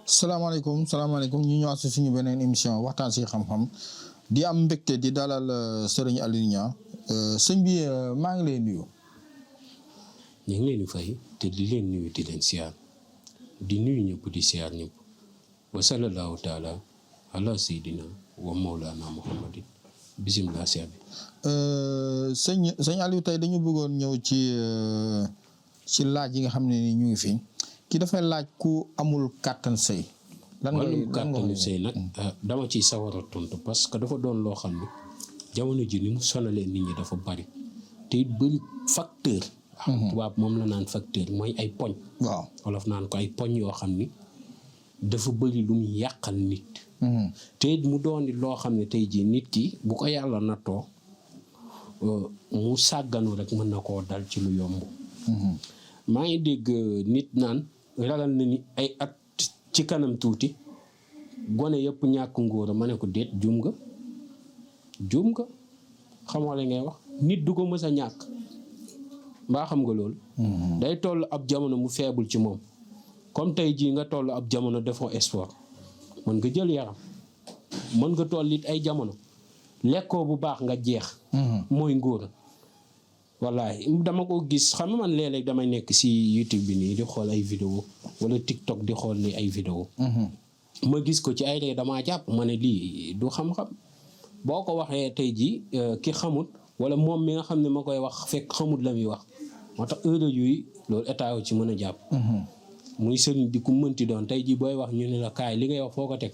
salaamaaleykum ñu ñëwaat si suñu beneen émission waxtaan si xam-xam di am mbégte di dalal Serigne Aliou Niang sëñ bi maa ngi lay nuyu. ñu ngi leen di fay te di leen nuyu di leen siyaar di nuyu ñëpp di siyaar ñëpp wa sallallahu taala ala sayyidina wa mawlana muhammadin bisimilah siyaar bi. sëñ Aliou tey dañu bëggoon ñëw ci laaj yi nga xam ne ni ñu ngi fi ki dafay laaj ku amul kàttan sëy. lan wàllum kàttanu sëy nag dama ciy sawar a tontu parce que dafa doon loo xam ne jamono ji ni mu sonalee nit ñi dafa bari te it bëri facteur. tubaab moom la naan facteur mooy ay poñ. waaw wolof naan ko ay poñ yoo xam ni dafa bëri lu mu yàqal nit. te it mu doon loo xam ne tey jii nit ki bu ko yàlla nattoo mu sàgganu rek mën na koo dal ci lu yomb. maa ngi dégg nit naan ragal na ni ay at. ci kanam tuuti gone yëpp ñàkk ngóora ma ne ko déet juum nga xamoo la ngay wax nit du ko mës a ñàkk mbaa xam nga loolu. day toll ab jamono mu feebul ci moom comme tey jii nga toll ab jamono defoo sport mën nga jël yaram mën nga toll it ay jamono lekkoo bu baax nga jeex. mooy ngóora. wallaay dama ko gis xam nga man léeg-léeg damay nekk si YouTube bi nii di xool ay vidéo wala TikTok di xool ni ay vidéo ma gis ko ci ay ree damaa jàpp ma ne lii du xam-xam boo ko waxee tey jii ki xamut wala moom mi nga xam ne ma koy wax fekk xamut la muy wax moo tax heure yooyu loolu état yu ci mën a jàpp. muy sëriñ di ku mënti doon tey jii booy wax ñu ne la kaay li ngay wax foo ko teg.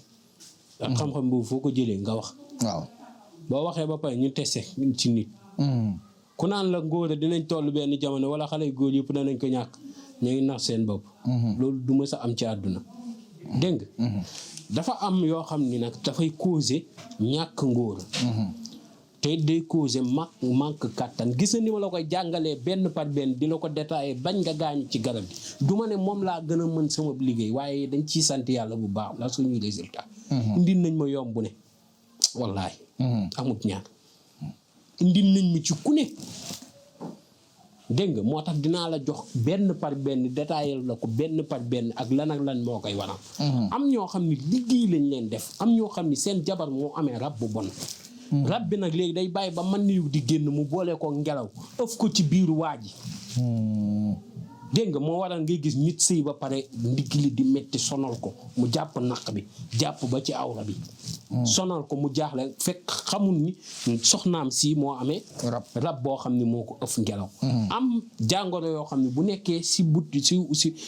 ak xam-xam boobu foo ko jëlee nga wax. waaw boo waxee ba pare ñu testé ci nit. ku naan la ngóor dinañ toll benn jamono wala xale góor yëpp danañ ko ñàkk ñu ngi nax seen bopp. loolu du mës a am ci àdduna. dégg nga dafa am yoo xam ni nag dafay causer ñàkk ngóor. te day causer manque kàttan gis na ni ma la koy jàngalee benn par benn di la ko détaillé bañ nga gaañu ci garab gi du ma ne moom laa gën a mën sama liggéey waaye dañ ciy sant yàlla bu baax la suñuy résultat. indil nañ ma yomb ne wallaay. amut ñaar. indil nañ ma ci ku ne dégg nga moo tax dinaa la jox benn par benn détaillé la ko benn par benn ak lan moo koy waral. am ñoo xam ni liggéey lañ leen def am ñoo xam ni seen jabar moo amee rab bu bon. rab bi nag léegi day bàyyi ba man niw di génn mu boole ko ngelaw ëf ko ci biiru waa ji. dégg nga moo waral ngay gis nit sëy ba pare ndigg li di metti sonal ko mu jàpp naq bi jàpp ba ci awra bi. sonal ko mu jaaxle fekk xamul ni soxnaam si moo amee rab boo xam ne moo ko ëf ngelaw. am jàngoro yoo xam ne bu nekkee si but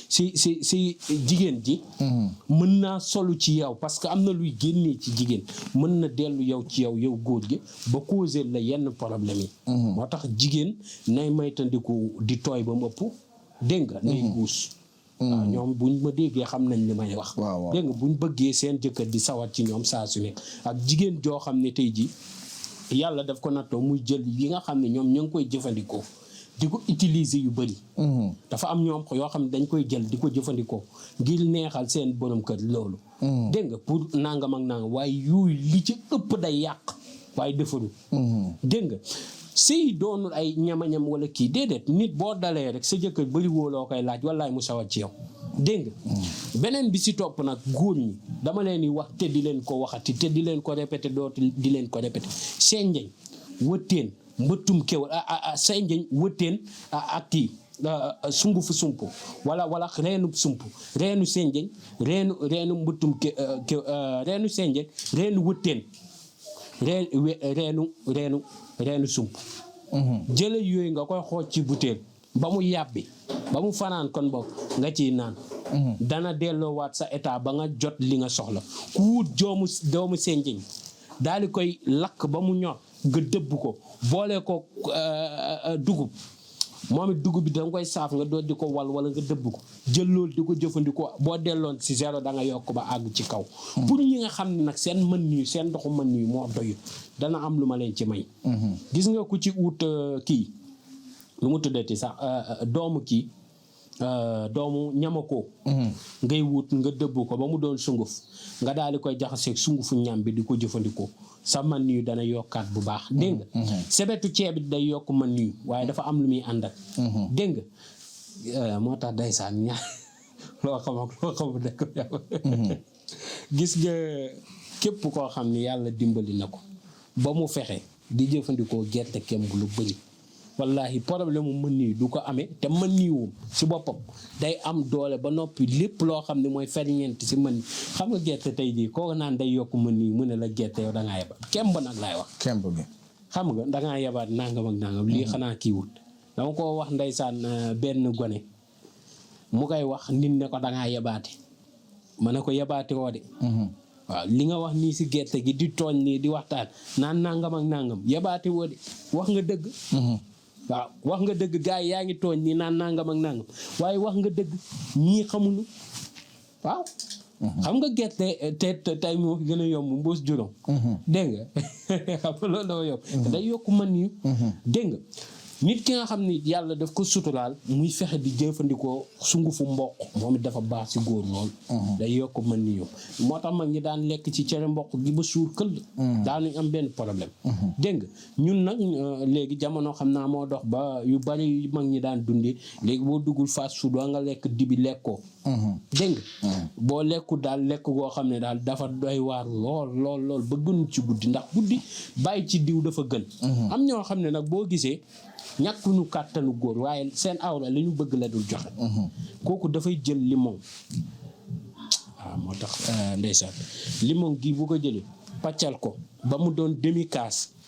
si jigéen ji. mën naa solu ci yow parce que am na luy génnee ci jigéen mën na dellu yow ci yow góor gi ba causer la yenn problème yi. moo tax jigéen nay maytandiku di tooy ba mu ëpp. dégg nga nay guus. waaw ñoom buñ ma déggee xam nañ li may wax. dégg nga buñ bëggee seen jëkkër di sawat ci ñoom saa su nekk ak jigéen joo xam ne tey ji yàlla daf ko nattoo muy jël yi nga xam ne ñoom ñu ngi koy jëfandikoo di ko utiliser yu bëri. dafa am ñoom yoo xam ne dañ koy jël di ko jëfandikoo ngir neexal seen borom kër loolu. dégg nga pour nangam ak nangam waaye yooyu li ci ëpp day yàq waaye defaru. dégg nga. sëy doonul ay ñama-ñam wala kii déedéet nit boo dalee rek sa jëkkër bëri woo loo koy laaj wallaay mu sawat ci yow dégg nga beneen bi si topp nag góor ñi dama leen di wax te di leen ko waxati te di leen ko répété dootu di leen ko répété senjeñ wëtteen mbëttum kéwal senjeñ wëtteen ak kii sungufu sump wala reenu sump reenu senjeñ reenu mbëttum reenu senjeñ reenu wëtteen reenu sump. jële yooyu nga koy xooj ci butéel ba mu yàbbi ba mu fanaan kon boog nga ciy naan. dana delloowaat sa état ba nga jot li nga soxla ku wut doomu senjeñ daal di koy lakk ba mu ñor nga dëbb ko boole ko dugub moom it dugub bi danga koy saaf nga doon di ko wala nga dëbb ko jël loolu di ko jëfandikoo boo delloon si zéro da nga yokk ba àgg ci kaw. pour ñi nga xam ne nag seen mën nii seen ndoxu mën nii moo doyut dana am lu ma leen ci may. gis nga ku ci ut kii lu mu tuddati sax doomu kii doomu ñamakoo ngay wut nga dëbb ko ba mu doon sunguf nga daal di koy jaxaseeg sungufu ñam bi di ko jëfandikoo sa man yu dana yokkaat bu baax dégg nga sebetu ceeb bi day yokk man yu waaye dafa am lu muy ànd ak dégg nga moo tax ndeysaan ñaar loo xam dëkk gis nga képp koo xam ni yàlla dimbali na ko ba mu fexe di jëfandikoo gerte kemb lu bëri wallahi problème mu mën nii du ko amee te mën niiwum si boppam day am doole ba noppi lépp loo xam ne mooy ferñeent si mën xam nga gerte tey jii koo naan day yokk mën nii mu ne la gerte yow da ngaa yebaat kemb nag laay wax kemb bi xam nga da ngaa yebaat nangam ak nangam lii xanaa kii wut dama ko wax ndeysaan benn gone mu koy wax nit ne ko da ngaa yebaate ma ne ko yebaate woo de waaw li nga wax nii si gerte gi di tooñ nii di waxtaan naan nangam ak nangam yebaate woo de wax nga dëgg waaw wax nga dëgg gars yi yaa ngi tooñ nii naan nangam ak nangam waaye wax nga dëgg ñii xamuñu waaw xam nga gerte te tey moo fi gën a yomb mboos juróom dégg nga xam nga loolu dafa yomb day yokk man yu dégg nga nit ki nga xam ni yàlla daf ko suturaal muy fexe di jëfandikoo sungufu mboq moom it dafa baax si góor lool day yokk mën ni yow moo tax mag ñi daan lekk ci cere mboq gi ba suur këll daanuñ am benn problème dégg nga ñun nag léegi jamono xam naa moo dox ba yu bari yu mag ñi daan dundee léegi boo duggul fast food waa nga lekk dibi lekkoo dégg nga boo lekku daal lekk goo xam ne daal dafa doy waar lool ba gënu ci guddi ndax guddi bàyyi ci diw dafa gën am ñoo xam ne nag boo gisee ñàkkuñu kàttanu góor waaye seen awra li ñu bëgg la dul joxe kooku dafay jël limon waaw moo tax ndeysaan limon gi bu ko jëlee paccal ko ba mu doon demi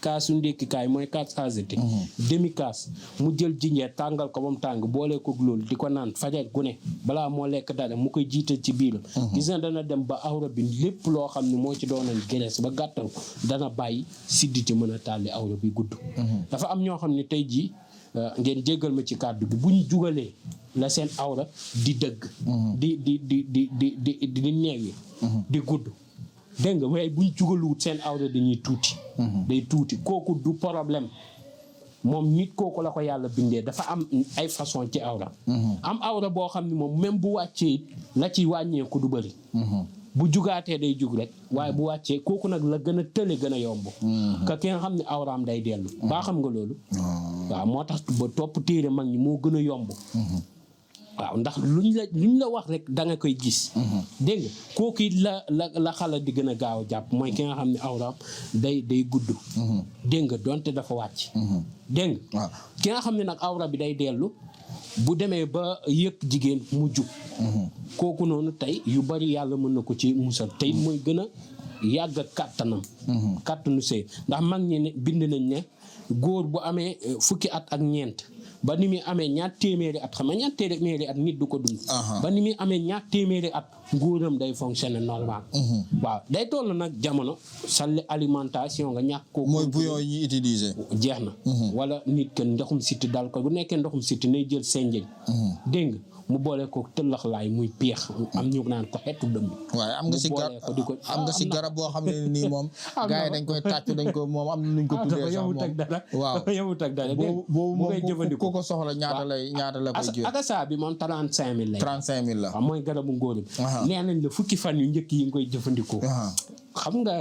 kaasu ndékkikaay mooy 4 AGT demi kaas mu jël jinjeer tàngal ko ba mu tàng boole ko loolu di ko naan fajar gu ne balaa moo lekk dara mu koy jiital ci biiram gis na dana dem ba awra bi lépp loo xam ne moo ci doonoon graisse ba gàttal ko dana bàyyi sidditi mën a tàlli awra bi gudd dafa am ñoo xam ne tey jii ngeen jéggal ma ci kàddu bi buñ jugalee la seen awra di dëgg di neewi di gudd dégg nga waaye buñ jugaluwut seen awra dañuy tuuti day tuuti kooku du problème moom nit kooku la ko yàlla bindee dafa am ay façon ci awra am awra boo xam ne moom même bu wàccee it la ci wàññeeku du bëri bu jugaatee day jug rek waaye bu wàccee kooku nag la gën a tële gën a yomb ka ki nga xam ne awraam day dellu baa xam nga loolu waaw moo tax ba topp téere mag ñi moo gën a yomb waaw ndax luñ la wax rek da nga koy gis dégg nga kooku it la xala di gën a gaaw a jàpp mooy ki nga xam ne awraam day gudd dégg nga donte dafa wàcc dégg nga ki nga xam ne nag awra bi day dellu bu demee ba yëg jigéen mu jug kooku noonu tey yu bari yàlla mën na ko ci musal tey mooy gën a yàgg kàttanam kàttanu sëy ndax mag ñi ne bind nañ ne góor bu amee fukki at ak ñeent ba ni muy amee ñaar téeméeri at xam nga ñaar téeméeri at nit du ko dund ba ni muy amee ñaar téeméeri at nguuram day fonctionner normal waaw day toll nag jamono sa alimentation nga ñàkk ko mooy bouillon yi ñuy utiliser jeex na wala nit ke ndoxum siti dal ko bu nekkee ndoxum siti nay jël senjeñ dégg nga mu boole ko tëllax laay muy peex am ñu naan ko xeetu dëmm waaye am nga si garab boo xam ne nii moom gars yi dañ koy tàcc dañ ko moom am na nuñ ko tuddee sax moom waaw yowut ak dara boobu moom ku ko soxla ñaata la koy jël akasa bi moom 35 000 lay 35 000 la waaw mooy garabu ngóor bi nee nañ la fukki fan yu njëkk yi nga koy jëfandikoo xam nga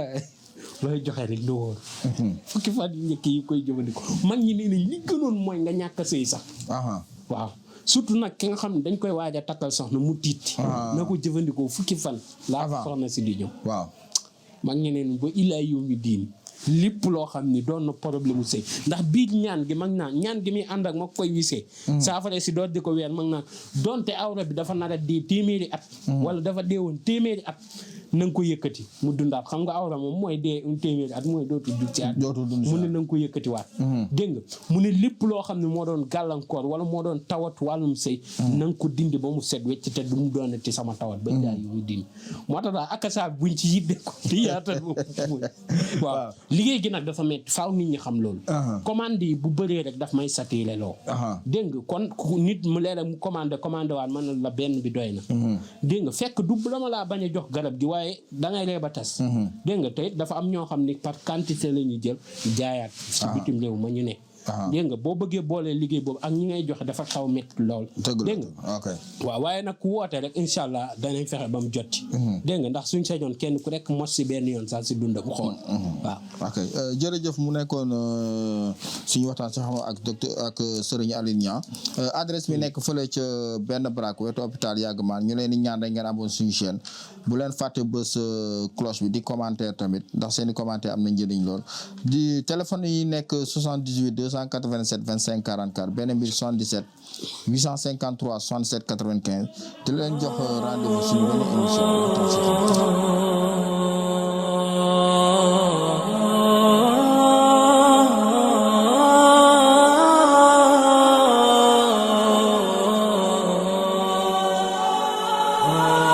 looy joxe rek lu wóor fukki fan yu njëkk yi koy jëfandikoo mag ñi nee nañ li gënoon mooy nga ñàkk a sëy sax waaw surtout nag ki nga xam ne dañ koy waaj a takkal soxna mu tiit na ko jëfandikoo fukki fan laa soxna si di ñëw waaw mag ñeneen ba illaa yow mi diin lépp loo xam ni doon na problème mu sëy ndax biir ñaan gi mag naa ñaan gi muy ànd ak ma koy wisee saafara si doot di ko weer mag naa donte awra bi dafa nar a dee téeméeri at wala dafa dee woon téeméeri at na nga ko yëkkati mu dundaat xam nga awra moom mooy dee téeméeri at mooy dootul dund ci at mu ne na nga ko yëkkati waat dégg nga mu ne lépp loo xam ne moo doon gàllankoor wala moo doon tawat wàllum sëy na nga ko dindi ba mu set wecc te du mu doonati sama tawat ba daal yu dindi moo tax daal akasa buñ ci yidde ko di yaatal waaw liggéey gi nag dafa metti faaw nit ñi xam loolu commande yi bu bëree rek daf may saturé loo dégg nga kon nit mu leera mu commandé waat man la benn bi doy na dégg nga fekk du dama laa bañ a jox garab gi waaye dangay ree ba tas dégg nga tey dafa am ñoo xam ni par quantité la ñuy jël jaayaat si bitim réew ma ñu ne dégg nga boo bëggee boolee liggéey boobu ak ñi ngay joxe dafa xaw métti lool. dégg nga ok waaw waaye nag ku woote rek incha allah danañ fexe ba mu jot ci. dégg nga ndax suñ sañoon kenn ku rek mos si benn yoon sax si dundam xool. waaw ok jërëjëf mu nekkoon suñu waxtaan si xam ak docteur ak Serigne Aline Niang adresse bi nekk fële ca benn baraak wetu hôpital Yagman ñu leen di ñaan rek ngeen amoon suñu chaîne bu leen fàtte bës cloche bi di commentaire tamit ndax seeni commentaire am na njëriñ lool di téléphone yi nekk 78 287 25 44 beneen bi 77 853 67 95 di leen jox rendez-vous suñu benn émission Oh